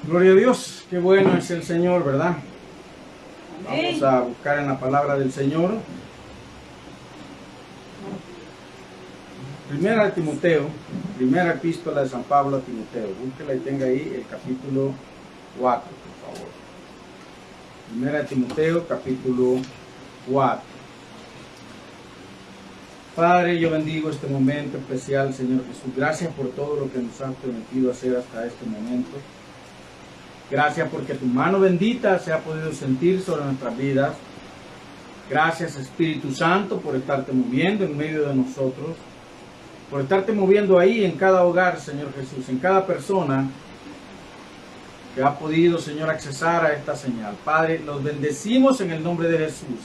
Gloria a Dios, qué bueno es el Señor, ¿verdad? Amén. Vamos a buscar en la palabra del Señor. Primera de Timoteo, primera epístola de San Pablo a Timoteo. Búsquela y tenga ahí el capítulo 4, por favor. Primera de Timoteo, capítulo 4. Padre, yo bendigo este momento especial, Señor Jesús. Gracias por todo lo que nos has permitido hacer hasta este momento. Gracias porque tu mano bendita se ha podido sentir sobre nuestras vidas. Gracias, Espíritu Santo, por estarte moviendo en medio de nosotros. Por estarte moviendo ahí en cada hogar, Señor Jesús, en cada persona que ha podido, Señor, accesar a esta señal. Padre, los bendecimos en el nombre de Jesús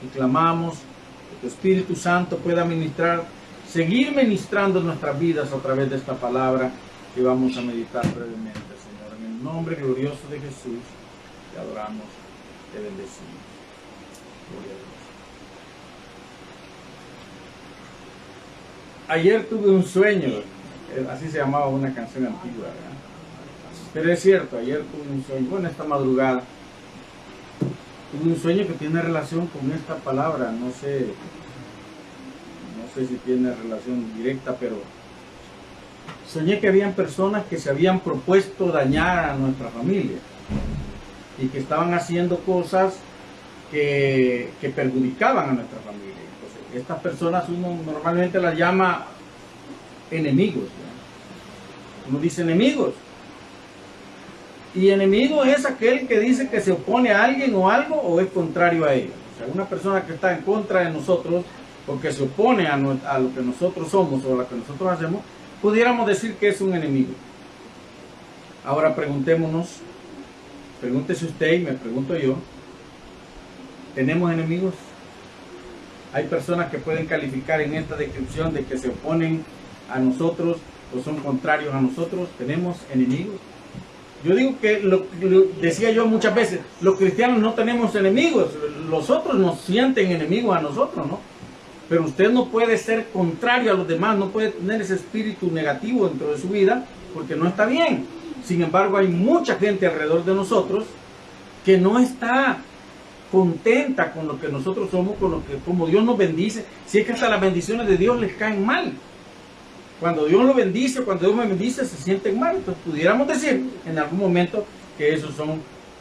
y clamamos que tu Espíritu Santo pueda ministrar, seguir ministrando nuestras vidas a través de esta palabra que vamos a meditar brevemente, Señor. En el nombre glorioso de Jesús, te adoramos, te bendecimos. Gloria a Dios. Ayer tuve un sueño, así se llamaba una canción antigua, ¿verdad? Pero es cierto, ayer tuve un sueño, bueno, esta madrugada, tuve un sueño que tiene relación con esta palabra, no sé si tiene relación directa, pero soñé que habían personas que se habían propuesto dañar a nuestra familia y que estaban haciendo cosas que perjudicaban a nuestra familia. Entonces, estas personas uno normalmente las llama enemigos, ¿no? Uno dice enemigos. Y enemigo es aquel que dice que se opone a alguien o algo o es contrario a ellos. O sea, una persona que está en contra de nosotros porque se opone a lo que nosotros somos o a lo que nosotros hacemos, pudiéramos decir que es un enemigo. Ahora preguntémonos, pregúntese usted y me pregunto yo, ¿tenemos enemigos? Hay personas que pueden calificar en esta descripción de que se oponen a nosotros o son contrarios a nosotros. ¿Tenemos enemigos? Yo digo que, lo decía yo muchas veces, los cristianos no tenemos enemigos, los otros nos sienten enemigos a nosotros, ¿no? Pero usted no puede ser contrario a los demás, no puede tener ese espíritu negativo dentro de su vida, porque no está bien. Sin embargo, hay mucha gente alrededor de nosotros que no está contenta con lo que nosotros somos, como Dios nos bendice, si es que hasta las bendiciones de Dios les caen mal. Cuando Dios lo bendice, cuando Dios me bendice, se sienten mal. Entonces pudiéramos decir en algún momento que esos son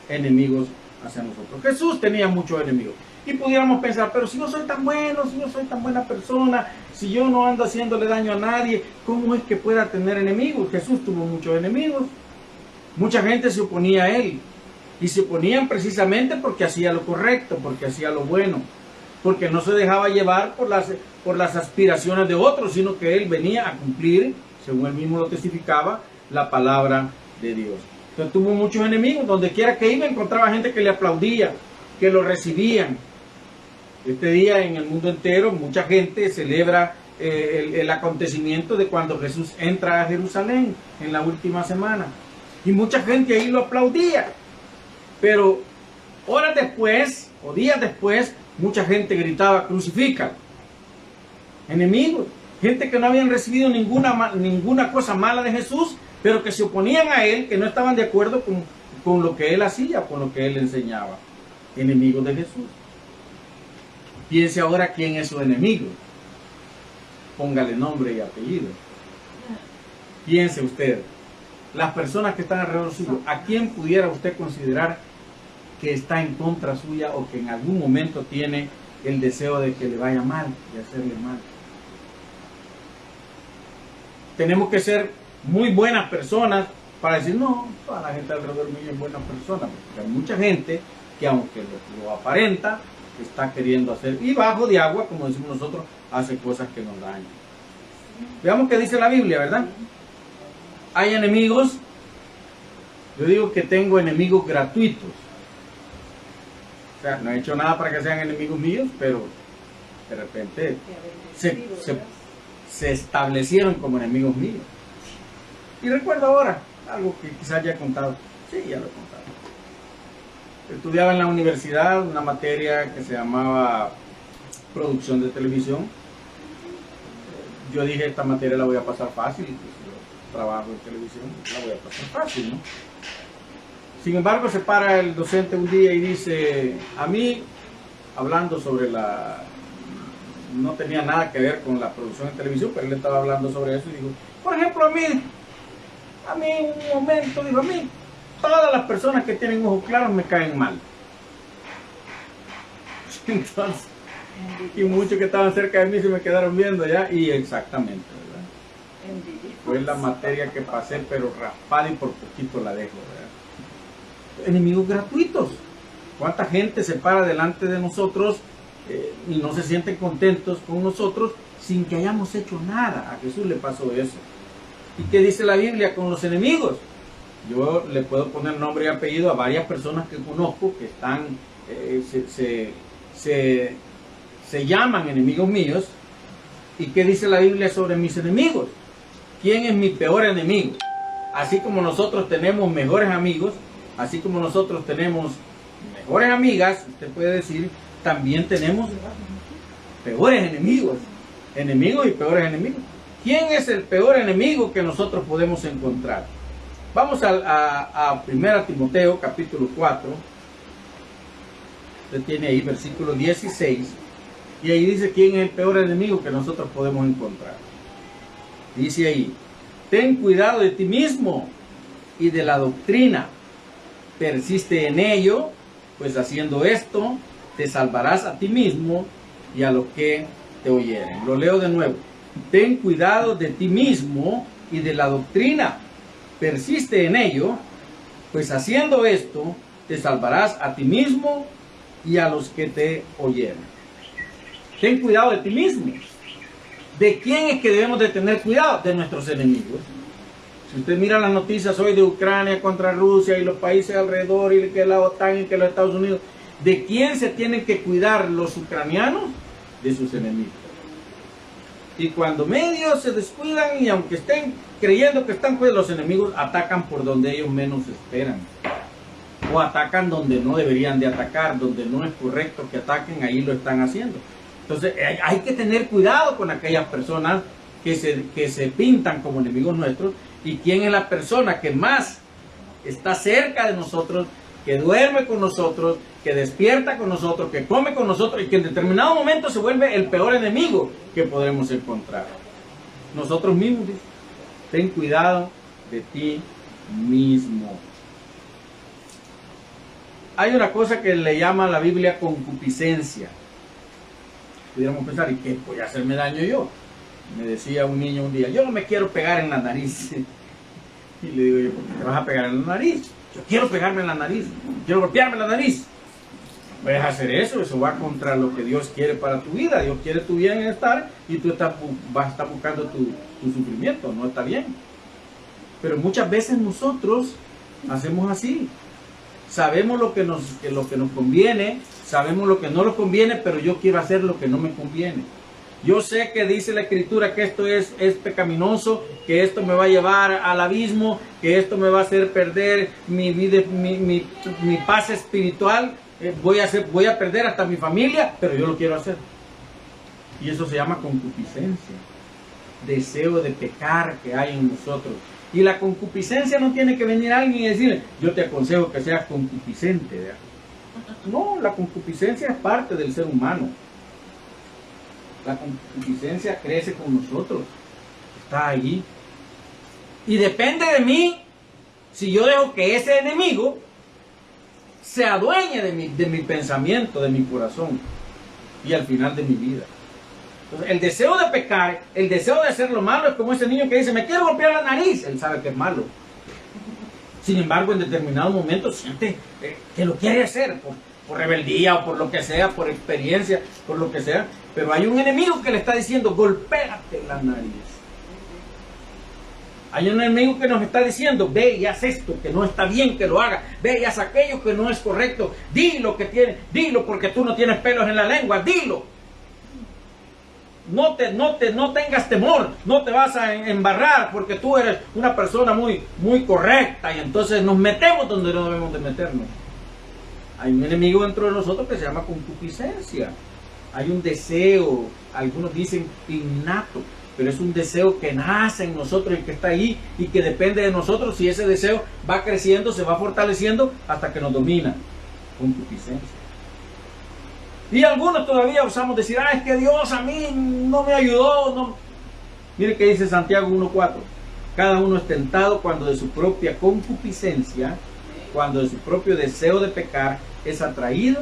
enemigos hacia nosotros. Jesús tenía muchos enemigos. Y pudiéramos pensar, pero si yo soy tan bueno, si yo soy tan buena persona, si yo no ando haciéndole daño a nadie, ¿cómo es que pueda tener enemigos? Jesús tuvo muchos enemigos. Mucha gente se oponía a él. Y se oponían precisamente porque hacía lo correcto, porque hacía lo bueno, porque no se dejaba llevar por las aspiraciones de otros, sino que él venía a cumplir, según él mismo lo testificaba, la palabra de Dios. Entonces tuvo muchos enemigos, donde quiera que iba encontraba gente que le aplaudía, que lo recibían. Este día en el mundo entero mucha gente celebra el acontecimiento de cuando Jesús entra a Jerusalén en la última semana. Y mucha gente ahí lo aplaudía. Pero horas después, o días después, mucha gente gritaba, crucifica. Enemigos, gente que no habían recibido ninguna cosa mala de Jesús, pero que se oponían a él, que no estaban de acuerdo con lo que él hacía, con lo que él enseñaba. Enemigos de Jesús. Piense ahora quién es su enemigo. Póngale nombre y apellido. Piense usted, las personas que están alrededor suyo, ¿a quién pudiera usted considerar que está en contra suya o que en algún momento tiene el deseo de que le vaya mal, de hacerle mal? Tenemos que ser muy buenas personas para decir, no, toda la gente alrededor mío es buena persona, porque hay mucha gente que aunque lo aparenta, está queriendo hacer, y bajo de agua, como decimos nosotros, hace cosas que nos dañan. Veamos qué dice la Biblia, ¿verdad? Hay enemigos, yo digo que tengo enemigos gratuitos. O sea, no he hecho nada para que sean enemigos míos, pero de repente se establecieron como enemigos míos. Y recuerdo ahora, algo que quizás ya he contado. Sí, ya lo he contado. Estudiaba en la universidad una materia que se llamaba producción de televisión. Yo dije, esta materia la voy a pasar fácil. trabajo en televisión, la voy a pasar fácil, ¿no? Sin embargo, se para el docente un día y dice, a mí, hablando sobre no tenía nada que ver con la producción en televisión, pero él estaba hablando sobre eso y dijo, por ejemplo, a mí en un momento, digo, a mí, todas las personas que tienen ojos claros me caen mal. Entonces, y muchos que estaban cerca de mí se me quedaron viendo ya, y exactamente, ¿verdad? Fue la materia que pasé, pero raspada y por poquito la dejo, ¿verdad? Enemigos gratuitos. ¿Cuánta gente se para delante de nosotros y no se sienten contentos con nosotros sin que hayamos hecho nada? A Jesús le pasó eso. ¿Y qué dice la Biblia con los enemigos? Yo le puedo poner nombre y apellido a varias personas que conozco que están, se llaman enemigos míos. ¿Y qué dice la Biblia sobre mis enemigos? ¿Quién es mi peor enemigo? Así como nosotros tenemos mejores amigos, así como nosotros tenemos mejores amigas, usted puede decir, también tenemos peores enemigos. Enemigos y peores enemigos. ¿Quién es el peor enemigo que nosotros podemos encontrar? Vamos a 1 Timoteo capítulo 4. Usted tiene ahí versículo 16. Y ahí dice quién es el peor enemigo que nosotros podemos encontrar. Dice ahí, ten cuidado de ti mismo y de la doctrina. Persiste en ello, pues haciendo esto te salvarás a ti mismo y a los que te oyeren. Lo leo de nuevo. Ten cuidado de ti mismo y de la doctrina. Persiste en ello, pues haciendo esto te salvarás a ti mismo y a los que te oyeren. Ten cuidado de ti mismo. ¿De quién es que debemos de tener cuidado? De nuestros enemigos. Si usted mira las noticias hoy de Ucrania contra Rusia y los países alrededor y que la OTAN y que los Estados Unidos, ¿de quién se tienen que cuidar los ucranianos? De sus enemigos. Y cuando medios se descuidan y aunque estén creyendo que están cuidados, los enemigos atacan por donde ellos menos esperan. O atacan donde no deberían de atacar, donde no es correcto que ataquen, ahí lo están haciendo. Entonces hay que tener cuidado con aquellas personas que se pintan como enemigos nuestros. ¿Y quién es la persona que más está cerca de nosotros, que duerme con nosotros, que despierta con nosotros, que come con nosotros y que en determinado momento se vuelve el peor enemigo que podremos encontrar? Nosotros mismos. Ten cuidado de ti mismo. Hay una cosa que le llama a la Biblia concupiscencia. Pudiéramos pensar, ¿y qué voy a hacerme daño yo? Me decía un niño un día, yo no me quiero pegar en la nariz. Y le digo yo, ¿por qué te vas a pegar en la nariz? Yo quiero pegarme en la nariz, quiero golpearme la nariz. Puedes hacer eso va contra lo que Dios quiere para tu vida. Dios quiere tu bienestar y tú vas a estar buscando tu sufrimiento, no está bien. Pero muchas veces nosotros hacemos así. Sabemos lo que nos conviene, sabemos lo que no nos conviene, pero yo quiero hacer lo que no me conviene. Yo sé que dice la Escritura que esto es pecaminoso, que esto me va a llevar al abismo, que esto me va a hacer perder mi vida, mi paz espiritual. Voy a perder hasta mi familia, pero yo lo quiero hacer. Y eso se llama concupiscencia. Deseo de pecar que hay en nosotros. Y la concupiscencia no tiene que venir alguien y decirle, yo te aconsejo que seas concupiscente, ¿verdad? No, la concupiscencia es parte del ser humano. La concupiscencia crece con nosotros. Está allí. Y depende de mí si yo dejo que ese enemigo se adueñe de mi pensamiento, de mi corazón y al final de mi vida. Entonces, el deseo de pecar, el deseo de hacer lo malo es como ese niño que dice, me quiero golpear la nariz. Él sabe que es malo. Sin embargo, en determinado momento siente que lo quiere hacer por rebeldía o por lo que sea, por experiencia, por lo que sea. Pero hay un enemigo que le está diciendo, golpéate la nariz. Hay un enemigo que nos está diciendo, ve y haz esto, que no está bien que lo haga. Ve y haz aquello que no es correcto. Dilo que tiene, dilo porque tú no tienes pelos en la lengua, dilo. No tengas temor, no te vas a embarrar porque tú eres una persona muy correcta y entonces nos metemos donde no debemos de meternos. Hay un enemigo dentro de nosotros que se llama concupiscencia. Hay un deseo, algunos dicen innato, pero es un deseo que nace en nosotros y que está ahí y que depende de nosotros. Y ese deseo va creciendo, se va fortaleciendo hasta que nos domina. Concupiscencia. Y algunos todavía osamos decir, es que Dios a mí no me ayudó. No. Mire que dice Santiago 1:4. Cada uno es tentado cuando de su propia concupiscencia, cuando de su propio deseo de pecar, es atraído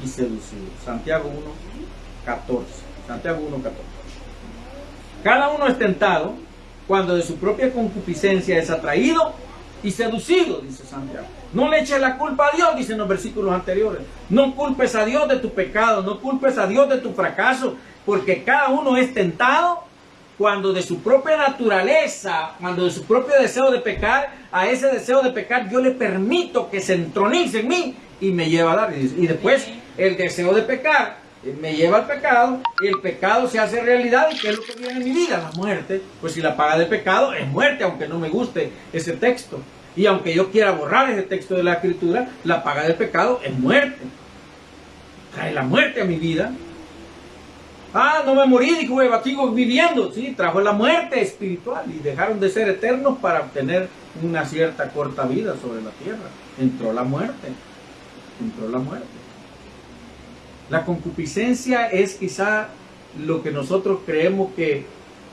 y seducido. Santiago 1:14. Santiago 1:14. Cada uno es tentado cuando de su propia concupiscencia es atraído y seducido, dice Santiago. No le eches la culpa a Dios, dicen los versículos anteriores. No culpes a Dios de tu pecado, no culpes a Dios de tu fracaso, porque cada uno es tentado cuando de su propia naturaleza, cuando de su propio deseo de pecar, a ese deseo de pecar yo le permito que se entronice en mí y me lleva a dar. Y después el deseo de pecar me lleva al pecado, y el pecado se hace realidad. ¿Y qué es lo que viene en mi vida? La muerte. Pues si la paga del pecado es muerte, aunque no me guste ese texto. Y aunque yo quiera borrar ese texto de la Escritura, la paga del pecado es muerte. Trae la muerte a mi vida. No me morí, dijo Eva, sigo viviendo. Sí, trajo la muerte espiritual y dejaron de ser eternos para obtener una cierta corta vida sobre la tierra. Entró la muerte. Entró la muerte. La concupiscencia es quizá lo que nosotros creemos que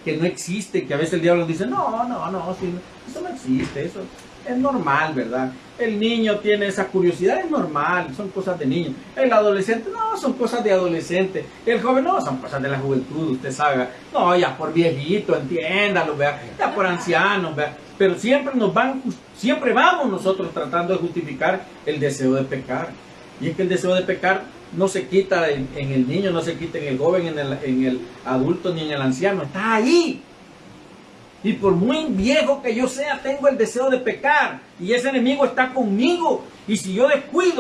no existe, que a veces el diablo dice, no, sí, eso no existe, eso es normal, ¿verdad? El niño tiene esa curiosidad, es normal, son cosas de niño. El adolescente, no, son cosas de adolescente. El joven, no, son cosas de la juventud, usted sabe. No, ya por viejito, entiéndalo, ¿verdad? Ya por ancianos, ¿verdad? Pero siempre vamos nosotros tratando de justificar el deseo de pecar. Y es que el deseo de pecar no se quita en el niño, no se quita en el joven, en el adulto, ni en el anciano. Está ahí. Y por muy viejo que yo sea, tengo el deseo de pecar. Y ese enemigo está conmigo. Y si yo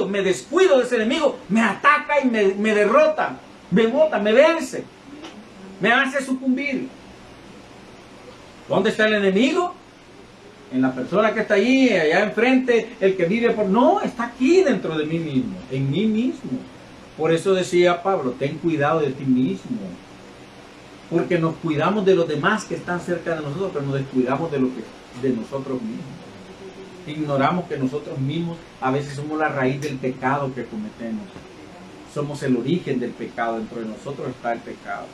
me descuido de ese enemigo, me ataca y me derrota. Me bota, me vence. Me hace sucumbir. ¿Dónde está el enemigo? En la persona que está ahí, allá enfrente, el que vive por... No, está aquí dentro de mí mismo, en mí mismo. Por eso decía Pablo, ten cuidado de ti mismo. Porque nos cuidamos de los demás que están cerca de nosotros, pero nos descuidamos de nosotros mismos. Ignoramos que nosotros mismos a veces somos la raíz del pecado que cometemos. Somos el origen del pecado, dentro de nosotros está el pecado.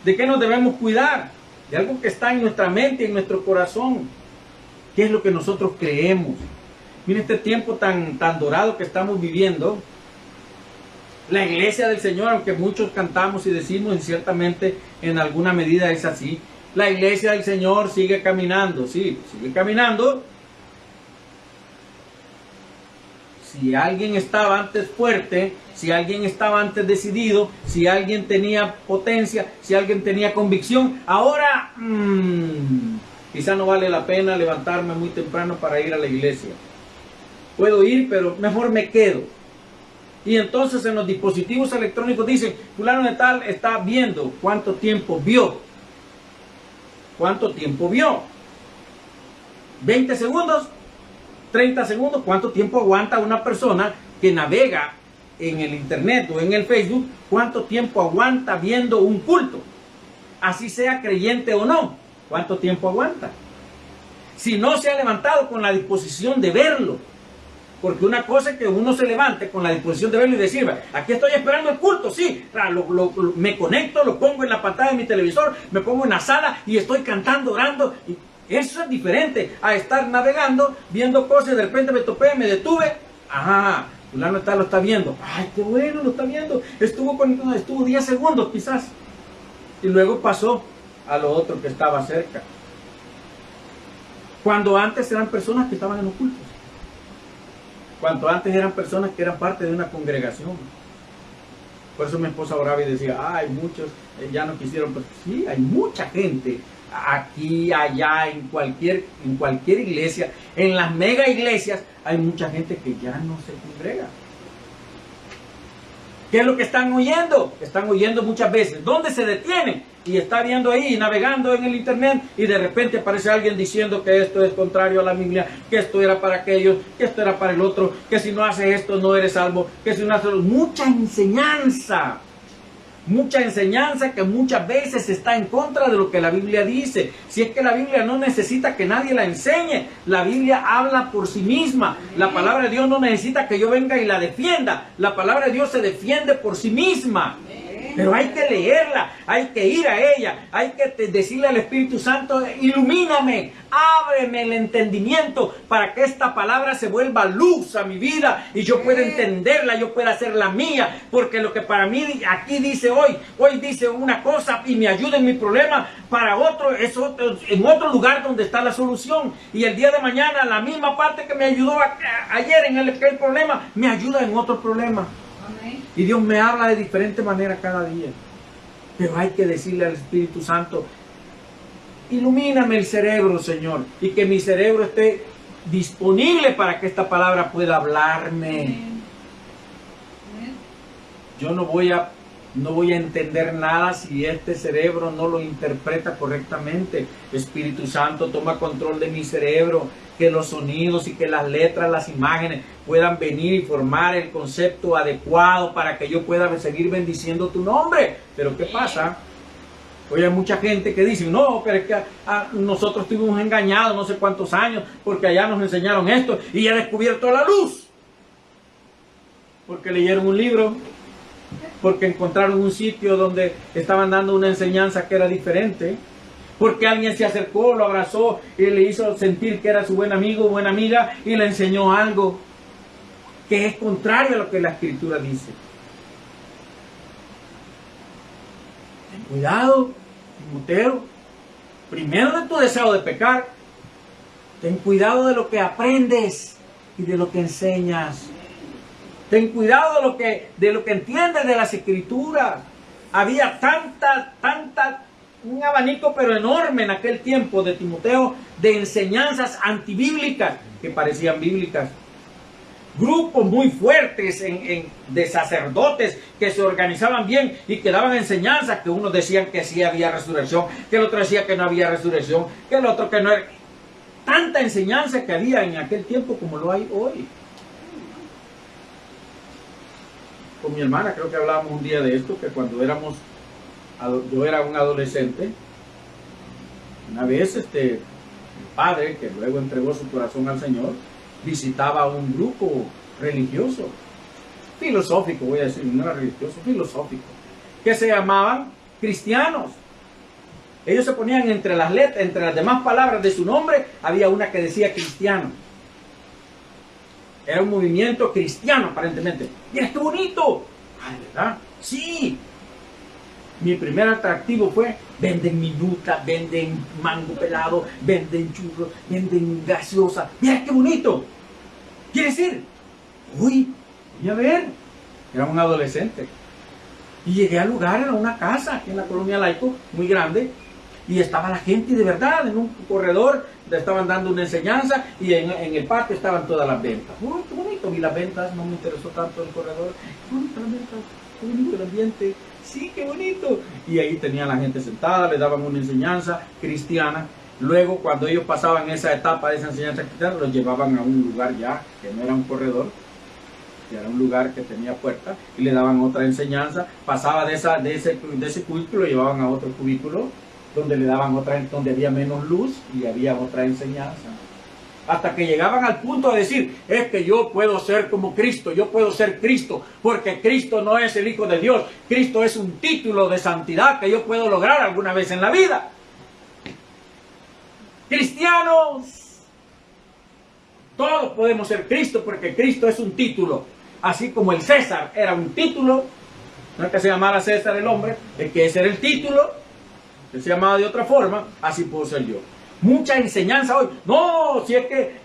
¿De qué nos debemos cuidar? De algo que está en nuestra mente y en nuestro corazón. ¿Qué es lo que nosotros creemos? Mire este tiempo tan dorado que estamos viviendo. La iglesia del Señor, aunque muchos cantamos y decimos, y ciertamente en alguna medida es así, la iglesia del Señor sigue caminando, sí, sigue caminando. Si alguien estaba antes fuerte, si alguien estaba antes decidido, si alguien tenía potencia, si alguien tenía convicción, ahora quizá no vale la pena levantarme muy temprano para ir a la iglesia. Puedo ir, pero mejor me quedo. Y entonces en los dispositivos electrónicos dicen, fulano de tal está viendo cuánto tiempo vio. ¿Cuánto tiempo vio? 20 segundos, 30 segundos. ¿Cuánto tiempo aguanta una persona que navega en el internet o en el Facebook? ¿Cuánto tiempo aguanta viendo un culto? Así sea creyente o no. ¿Cuánto tiempo aguanta? Si no se ha levantado con la disposición de verlo. Porque una cosa es que uno se levante con la disposición de verlo y decir, aquí estoy esperando el culto, sí, me conecto, lo pongo en la pantalla de mi televisor, me pongo en la sala y estoy cantando, orando. Y eso es diferente a estar navegando, viendo cosas, y de repente me topé, me detuve, fulano lo está viendo, ay, qué bueno, lo está viendo, estuvo 10 segundos quizás, y luego pasó a lo otro que estaba cerca. Cuando antes eran personas que estaban en los cultos. Cuanto antes eran personas que eran parte de una congregación. Por eso mi esposa oraba y decía, hay muchos, ya no quisieron. Pues sí, hay mucha gente, aquí, allá, en cualquier iglesia, en las mega iglesias, hay mucha gente que ya no se congrega. ¿Qué es lo que están oyendo? Están oyendo muchas veces. ¿Dónde se detienen? Y está viendo ahí, navegando en el internet, y de repente aparece alguien diciendo que esto es contrario a la Biblia, que esto era para aquellos, que esto era para el otro, que si no haces esto no eres salvo, que si no haces mucha enseñanza. Mucha enseñanza que muchas veces está en contra de lo que la Biblia dice. Si es que la Biblia no necesita que nadie la enseñe. La Biblia habla por sí misma. La palabra de Dios no necesita que yo venga y la defienda. La palabra de Dios se defiende por sí misma. Pero hay que leerla, hay que ir a ella, hay que decirle al Espíritu Santo, ilumíname, ábreme el entendimiento para que esta palabra se vuelva luz a mi vida y yo pueda entenderla, yo pueda hacerla mía, porque lo que para mí aquí dice hoy dice una cosa y me ayuda en mi problema, para otro es en otro lugar donde está la solución. Y el día de mañana la misma parte que me ayudó ayer en aquel problema, me ayuda en otro problema. Y Dios me habla de diferente manera cada día. Pero hay que decirle al Espíritu Santo, ilumíname el cerebro, Señor, y que mi cerebro esté disponible para que esta palabra pueda hablarme. Yo no voy a entender nada si este cerebro no lo interpreta correctamente. Espíritu Santo, toma control de mi cerebro, que los sonidos y que las letras, las imágenes puedan venir y formar el concepto adecuado para que yo pueda seguir bendiciendo tu nombre. Pero ¿qué pasa? Hoy hay mucha gente que dice, no, pero es que nosotros estuvimos engañados no sé cuántos años porque allá nos enseñaron esto y ya he descubierto la luz. Porque leyeron un libro, porque encontraron un sitio donde estaban dando una enseñanza que era diferente, porque alguien se acercó, lo abrazó y le hizo sentir que era su buen amigo o buena amiga y le enseñó algo que es contrario a lo que la Escritura dice. Ten cuidado, Timoteo, primero de tu deseo de pecar, ten cuidado de lo que aprendes y de lo que enseñas. Ten cuidado de lo que entiendes de las Escrituras. Había un abanico pero enorme en aquel tiempo de Timoteo de enseñanzas antibíblicas que parecían bíblicas. Grupos muy fuertes de sacerdotes que se organizaban bien y que daban enseñanzas, que unos decían que sí había resurrección, que el otro decía que no había resurrección, que el otro que no era. Tanta enseñanza que había en aquel tiempo como lo hay hoy. Con mi hermana creo que hablábamos un día de esto, que cuando yo era un adolescente, una vez el padre, que luego entregó su corazón al Señor, visitaba un grupo religioso, filosófico, voy a decir, no era religioso, filosófico, que se llamaban cristianos. Ellos se ponían entre las letras, entre las demás palabras de su nombre, había una que decía cristiano. Era un movimiento cristiano aparentemente. ¡Mira qué bonito! ¡Ay, verdad! ¡Sí! Mi primer atractivo fue, venden minuta, venden mango pelado, venden churros, venden gaseosa. ¡Mira qué bonito! ¿Quiere decir? Uy, voy a ver. Era un adolescente. Y llegué al lugar, era una casa aquí en la colonia Laico, muy grande. Y estaba la gente de verdad en un corredor, le estaban dando una enseñanza y en el patio estaban todas las ventas. ¡Uy, qué bonito! Vi las ventas, no me interesó tanto el corredor. ¡Qué bonito las ventas! ¡Qué bonito el ambiente! ¡Sí, qué bonito! Y ahí tenían la gente sentada, le daban una enseñanza cristiana. Luego, cuando ellos pasaban esa etapa de esa enseñanza cristiana, los llevaban a un lugar ya, que no era un corredor, que era un lugar que tenía puerta, y le daban otra enseñanza. Pasaba de ese cubículo, lo llevaban a otro cubículo, donde le daban otra, donde había menos luz y había otra enseñanza. Hasta que llegaban al punto de decir, es que yo puedo ser como Cristo, yo puedo ser Cristo, porque Cristo no es el Hijo de Dios, Cristo es un título de santidad que yo puedo lograr alguna vez en la vida. Cristianos, todos podemos ser Cristo porque Cristo es un título, así como el César era un título, no es que se llamara César el hombre, es que ese era el título, que se llamaba de otra forma, así puedo ser yo. Mucha enseñanza hoy. No, si es que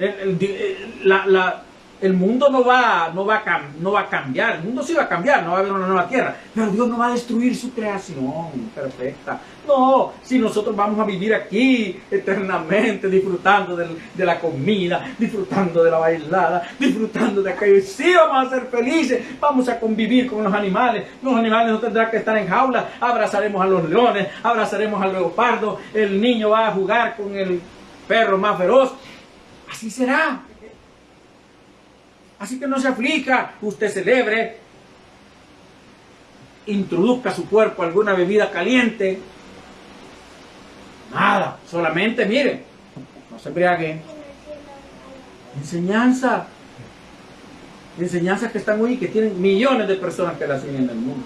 el mundo no va a cambiar. El mundo sí va a cambiar, no va a haber una nueva tierra. Pero Dios no va a destruir su creación perfecta. No, si nosotros vamos a vivir aquí eternamente, disfrutando de la comida, disfrutando de la bailada, disfrutando de aquello. Sí, vamos a ser felices, vamos a convivir con los animales. Los animales no tendrán que estar en jaulas. Abrazaremos a los leones, abrazaremos al leopardo. El niño va a jugar con el perro más feroz. Así será. Así que no se aflija, usted celebre. introduzca a su cuerpo alguna bebida caliente. Nada, solamente miren, no se embriaguen. Enseñanza. Enseñanzas que están hoy, que tienen millones de personas que las siguen en el mundo.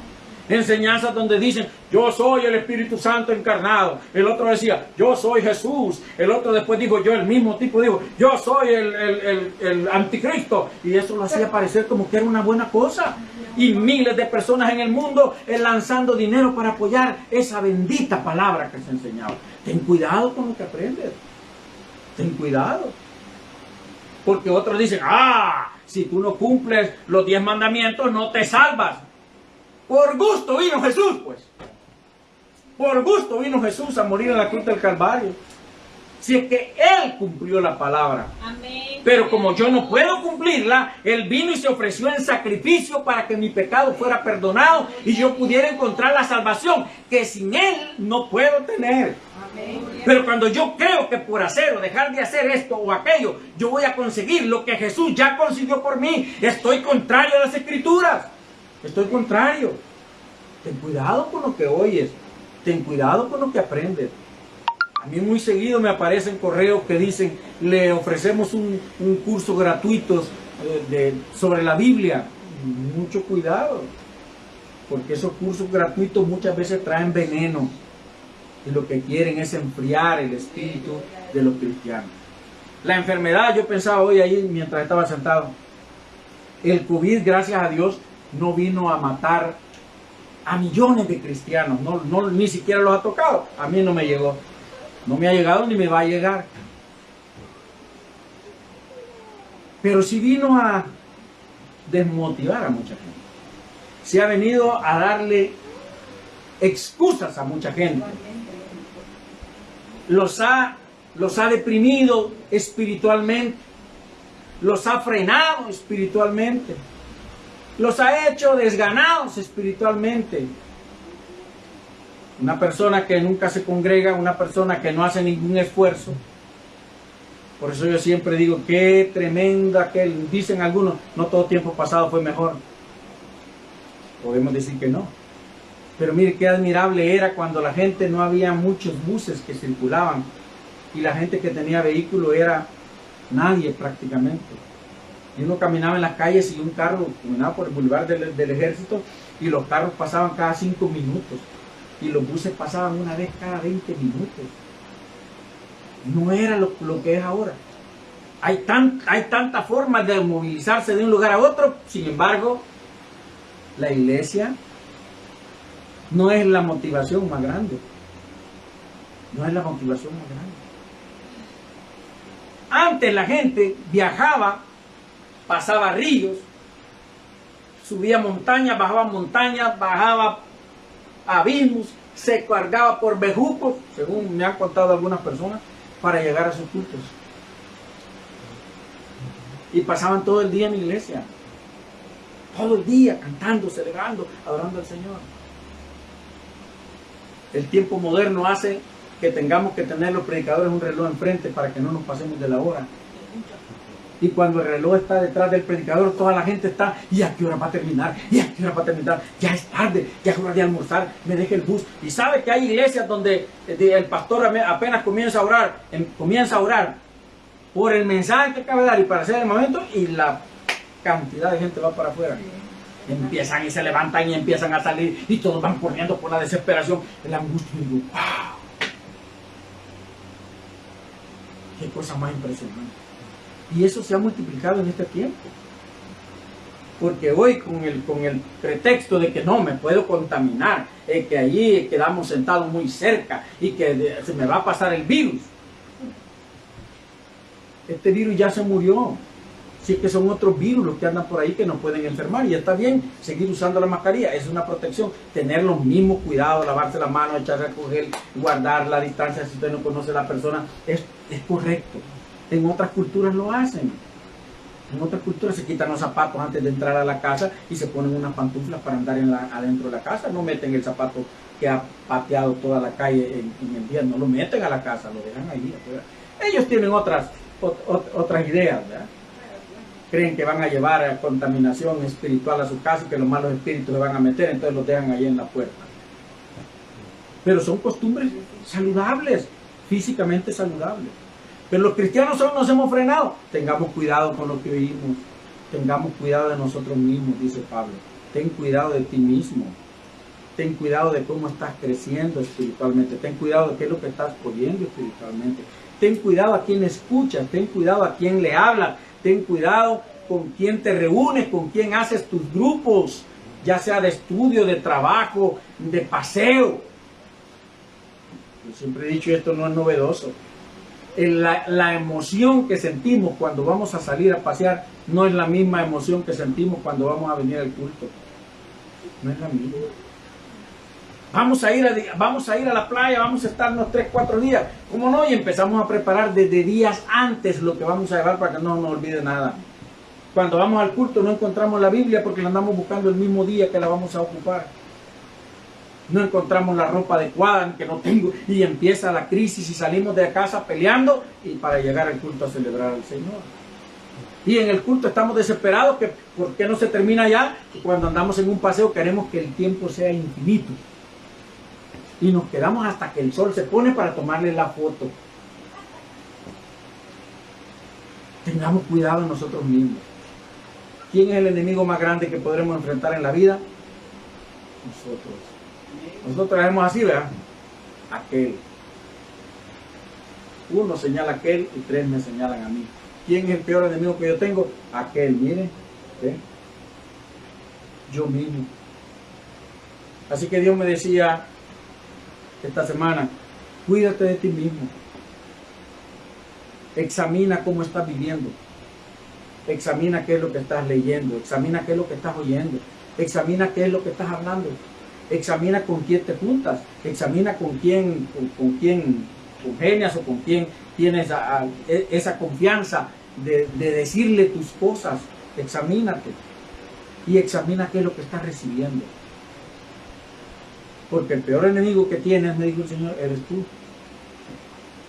Enseñanzas donde dicen, yo soy el Espíritu Santo encarnado. El otro decía, yo soy Jesús. El otro después dijo, yo, el mismo tipo dijo, yo soy el anticristo. Y eso lo hacía parecer como que era una buena cosa. Y miles de personas en el mundo lanzando dinero para apoyar esa bendita palabra que se enseñaba. Ten cuidado con lo que aprendes. Ten cuidado. Porque otros dicen, si tú no cumples los 10 mandamientos no te salvas. Por gusto vino Jesús, pues. Por gusto vino Jesús a morir en la cruz del Calvario. Si es que Él cumplió la palabra. Amén. Pero como yo no puedo cumplirla, Él vino y se ofreció en sacrificio para que mi pecado fuera perdonado y yo pudiera encontrar la salvación que sin Él no puedo tener. Amén. Pero cuando yo creo que por hacer o dejar de hacer esto o aquello, yo voy a conseguir lo que Jesús ya consiguió por mí, estoy contrario a las Escrituras. Estoy contrario. Ten cuidado con lo que oyes. Ten cuidado con lo que aprendes. A mí muy seguido me aparecen correos que dicen, le ofrecemos un curso gratuito sobre la Biblia. Mucho cuidado. Porque esos cursos gratuitos muchas veces traen veneno. Y lo que quieren es enfriar el espíritu de los cristianos. La enfermedad, yo pensaba hoy ahí mientras estaba sentado. El COVID, gracias a Dios, no vino a matar a millones de cristianos, ni siquiera los ha tocado. A mí no me llegó, no me ha llegado ni me va a llegar. Pero sí vino a desmotivar a mucha gente. Sí ha venido a darle excusas a mucha gente. Los ha deprimido espiritualmente, los ha frenado espiritualmente. Los ha hecho desganados espiritualmente. Una persona que nunca se congrega, una persona que no hace ningún esfuerzo. Por eso yo siempre digo, qué tremenda que dicen algunos, no todo tiempo pasado fue mejor. Podemos decir que no. Pero mire qué admirable era cuando la gente no había muchos buses que circulaban y la gente que tenía vehículo era nadie prácticamente. Y uno caminaba en las calles y un carro caminaba por el boulevard del ejército y los carros pasaban cada 5 minutos y los buses pasaban una vez cada 20 minutos. No era lo que es ahora. Hay tantas formas de movilizarse de un lugar a otro. Sin embargo, la iglesia no es la motivación más grande. No es la motivación más grande. Antes la gente viajaba, pasaba ríos, subía montañas, bajaba abismos, se cargaba por bejucos, según me han contado algunas personas, para llegar a sus cultos. Y pasaban todo el día en la iglesia, todo el día cantando, celebrando, adorando al Señor. El tiempo moderno hace que tengamos que tener los predicadores un reloj enfrente para que no nos pasemos de la hora. Y cuando el reloj está detrás del predicador, toda la gente está, ¿y a qué hora va a terminar? ¿Y a qué hora va a terminar? Ya es tarde, ya es hora de almorzar, me deje el bus. Y sabe que hay iglesias donde el pastor apenas comienza a orar por el mensaje que acaba de dar y para hacer el momento, y la cantidad de gente va para afuera. Empiezan y se levantan y empiezan a salir y todos van corriendo por la desesperación, la angustia. Y digo, ¡wow! ¡Qué cosa más impresionante! Y eso se ha multiplicado en este tiempo. Porque hoy con el pretexto de que no me puedo contaminar, que allí quedamos sentados muy cerca y que se me va a pasar el virus. Este virus ya se murió. Si es que son otros virus los que andan por ahí que nos pueden enfermar. Y está bien seguir usando la mascarilla, es una protección. Tener los mismos cuidados, lavarse las manos, echarse alcohol gel, guardar la distancia si usted no conoce a la persona, es correcto. En otras culturas lo hacen. En otras culturas se quitan los zapatos antes de entrar a la casa y se ponen unas pantuflas para andar adentro de la casa. No meten el zapato que ha pateado toda la calle en el día. No lo meten a la casa, lo dejan ahí afuera. Ellos tienen otras ideas, ¿verdad? creen que van a llevar a contaminación espiritual a su casa y que los malos espíritus se van a meter, entonces los dejan ahí en la puerta. Pero son costumbres saludables, físicamente saludables. Pero los cristianos aún nos hemos frenado. Tengamos cuidado con lo que oímos. Tengamos cuidado de nosotros mismos, dice Pablo. Ten cuidado de ti mismo. Ten cuidado de cómo estás creciendo espiritualmente. Ten cuidado de qué es lo que estás oyendo espiritualmente. Ten cuidado a quién escuchas. Ten cuidado a quién le hablas. Ten cuidado con quién te reúnes, con quién haces tus grupos, ya sea de estudio, de trabajo, de paseo. Yo siempre he dicho, esto no es novedoso. La emoción que sentimos cuando vamos a salir a pasear no es la misma emoción que sentimos cuando vamos a venir al culto. No es la misma. Vamos a ir a la playa, vamos a estarnos 3, 4 días. ¿Cómo no? Y empezamos a preparar desde días antes lo que vamos a llevar para que no nos olvide nada. Cuando vamos al culto no encontramos la Biblia porque la andamos buscando el mismo día que la vamos a ocupar. No encontramos la ropa adecuada, que no tengo, y empieza la crisis y salimos de casa peleando y para llegar al culto a celebrar al Señor. Y en el culto estamos desesperados, que ¿por qué no se termina ya? Y cuando andamos en un paseo queremos que el tiempo sea infinito. Y nos quedamos hasta que el sol se pone para tomarle la foto. Tengamos cuidado en nosotros mismos. ¿Quién es el enemigo más grande que podremos enfrentar en la vida? Nosotros. Nosotros hacemos así, ¿verdad? Aquel. Uno señala a aquel y 3 me señalan a mí. ¿Quién es el peor enemigo que yo tengo? Aquel, miren. ¿Sí? Yo mismo. Así que Dios me decía esta semana, cuídate de ti mismo. Examina cómo estás viviendo. Examina qué es lo que estás leyendo. Examina qué es lo que estás oyendo. Examina qué es lo que estás hablando. Examina con quién te juntas. Examina con quién congenias o con quién tienes esa confianza de decirle tus cosas. Examínate. Y examina qué es lo que estás recibiendo. Porque el peor enemigo que tienes, me dijo el Señor, eres tú.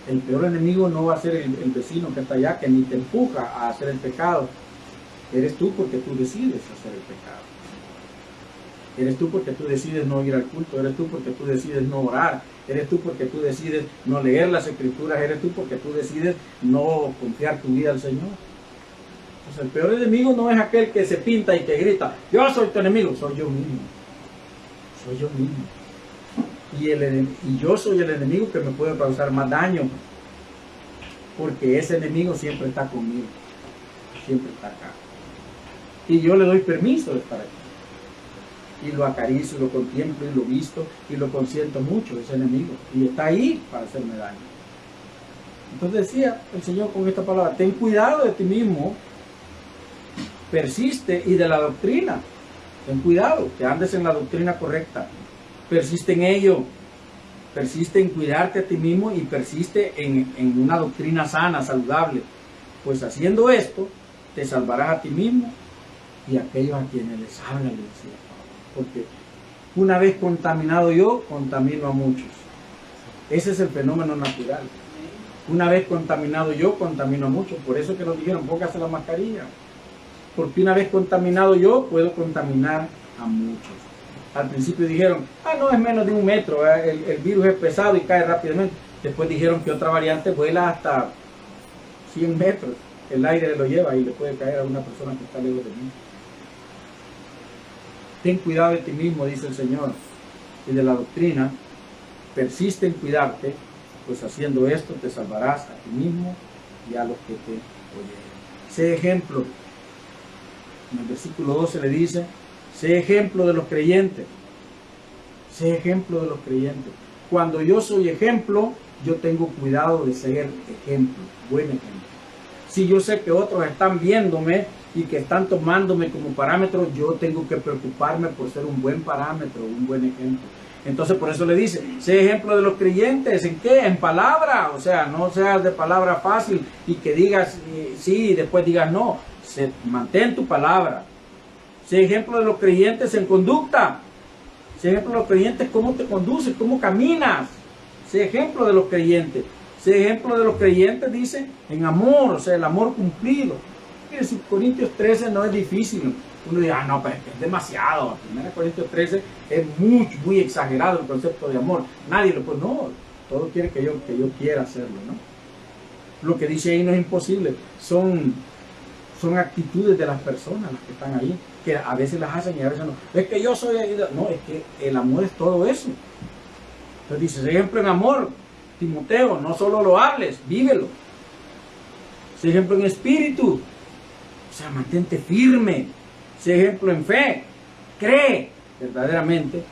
El peor enemigo no va a ser el vecino que está allá, que ni te empuja a hacer el pecado. Eres tú porque tú decides hacer el pecado. Eres tú porque tú decides no ir al culto. Eres tú porque tú decides no orar. Eres tú porque tú decides no leer las escrituras. Eres tú porque tú decides no confiar tu vida al Señor. Entonces, el peor enemigo no es aquel que se pinta y que grita, yo soy tu enemigo. Soy yo mismo. Soy yo mismo. Y yo soy el enemigo que me puede causar más daño, porque ese enemigo siempre está conmigo, siempre está acá, y yo le doy permiso de estar aquí, y lo acaricio, lo contemplo, y lo visto, y lo consiento mucho, ese enemigo, y está ahí para hacerme daño. Entonces decía el Señor con esta palabra, ten cuidado de ti mismo, persiste, y de la doctrina, ten cuidado, que andes en la doctrina correcta. Persiste en ello, persiste en cuidarte a ti mismo y persiste en una doctrina sana, saludable. Pues haciendo esto, te salvarás a ti mismo y a aquellos a quienes les habla, le decía Pablo. Porque una vez contaminado yo, contamino a muchos. Ese es el fenómeno natural. Una vez contaminado yo, contamino a muchos. Por eso que nos dijeron, póngase la mascarilla. Porque una vez contaminado yo, puedo contaminar a muchos. Al principio dijeron, no, es menos de 1 metro, el virus es pesado y cae rápidamente. Después dijeron que otra variante vuela hasta 100 metros. El aire lo lleva y le puede caer a una persona que está lejos de mí. Ten cuidado de ti mismo, dice el Señor, y de la doctrina. Persiste en cuidarte, pues haciendo esto te salvarás a ti mismo y a los que te oyen. Sé ejemplo. En el versículo 12 le dice, sé ejemplo de los creyentes. Sé ejemplo de los creyentes. Cuando yo soy ejemplo, yo tengo cuidado de ser ejemplo, buen ejemplo. Si yo sé que otros están viéndome y que están tomándome como parámetro, yo tengo que preocuparme por ser un buen parámetro, un buen ejemplo. Entonces por eso le dice, sé ejemplo de los creyentes. ¿En qué? En palabra. O sea, no seas de palabra fácil y que digas sí y después digas no. Mantén tu palabra. Sé ejemplo de los creyentes en conducta. Sé ejemplo de los creyentes cómo te conduces, cómo caminas. Sé ejemplo de los creyentes. Sé ejemplo de los creyentes, dice, en amor, o sea, el amor cumplido. si Corintios 13 no es difícil. Uno dice, no, pero es demasiado. 1 Corintios 13 es muy exagerado el concepto de amor. Nadie lo puede, no, todo quiere que yo quiera hacerlo, ¿no? Lo que dice ahí no es imposible, son actitudes de las personas las que están ahí, que a veces las hacen y a veces no. Es que yo soy, no, es que el amor es todo eso. Entonces dice, ejemplo en amor, Timoteo, no solo lo hables, vívelo. Ese ejemplo en espíritu, o sea, mantente firme. Ese ejemplo en fe, cree verdaderamente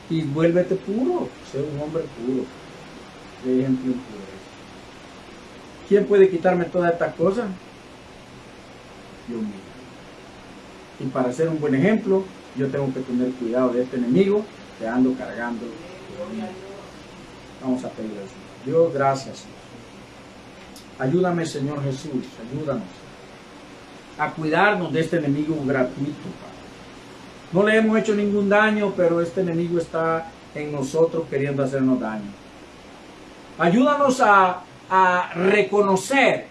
y vuélvete puro, sé un hombre puro. Ese ejemplo en pureza. ¿Quién puede quitarme todas estas cosas? Dios mismo. Y para ser un buen ejemplo, yo tengo que tener cuidado de este enemigo que ando cargando conmigo. Vamos a pedir eso. Dios, gracias. Ayúdame, Señor Jesús, ayúdanos a cuidarnos de este enemigo gratuito, Padre. No le hemos hecho ningún daño, pero este enemigo está en nosotros queriendo hacernos daño. Ayúdanos a reconocer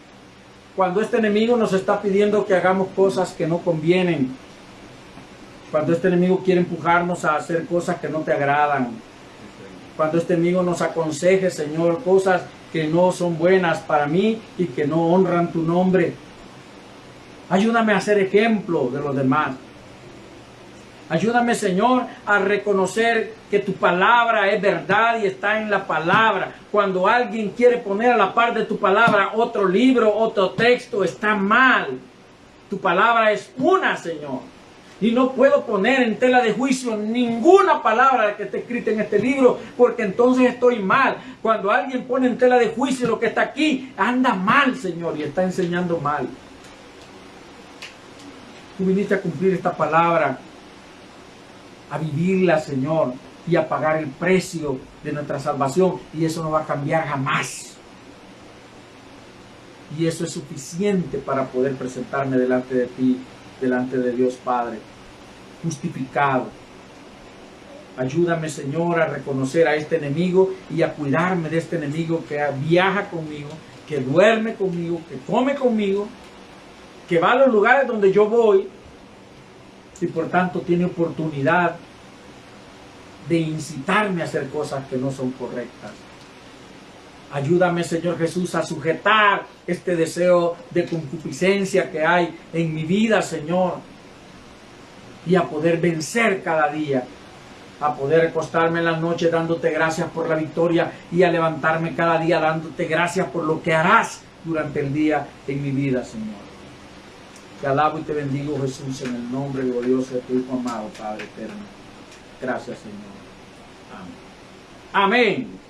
cuando este enemigo nos está pidiendo que hagamos cosas que no convienen, cuando este enemigo quiere empujarnos a hacer cosas que no te agradan, cuando este enemigo nos aconseje, Señor, cosas que no son buenas para mí y que no honran tu nombre. Ayúdame a ser ejemplo de los demás. Ayúdame, Señor, a reconocer que tu palabra es verdad y está en la palabra. Cuando alguien quiere poner a la par de tu palabra otro libro, otro texto, está mal. Tu palabra es una, Señor. Y no puedo poner en tela de juicio ninguna palabra que esté escrita en este libro, porque entonces estoy mal. Cuando alguien pone en tela de juicio lo que está aquí, anda mal, Señor, y está enseñando mal. Tú viniste a cumplir esta palabra, a vivirla, Señor, y a pagar el precio de nuestra salvación, y eso no va a cambiar jamás. Y eso es suficiente para poder presentarme delante de ti, delante de Dios Padre, justificado. Ayúdame, Señor, a reconocer a este enemigo y a cuidarme de este enemigo que viaja conmigo, que duerme conmigo, que come conmigo, que va a los lugares donde yo voy y por tanto tiene oportunidad de incitarme a hacer cosas que no son correctas. Ayúdame, Señor Jesús, a sujetar este deseo de concupiscencia que hay en mi vida, Señor, y a poder vencer cada día, a poder acostarme en la noche dándote gracias por la victoria y a levantarme cada día dándote gracias por lo que harás durante el día en mi vida, Señor. Te alabo y te bendigo, Jesús, en el nombre glorioso de tu Hijo amado, Padre eterno. Gracias, Señor. Amén. Amén.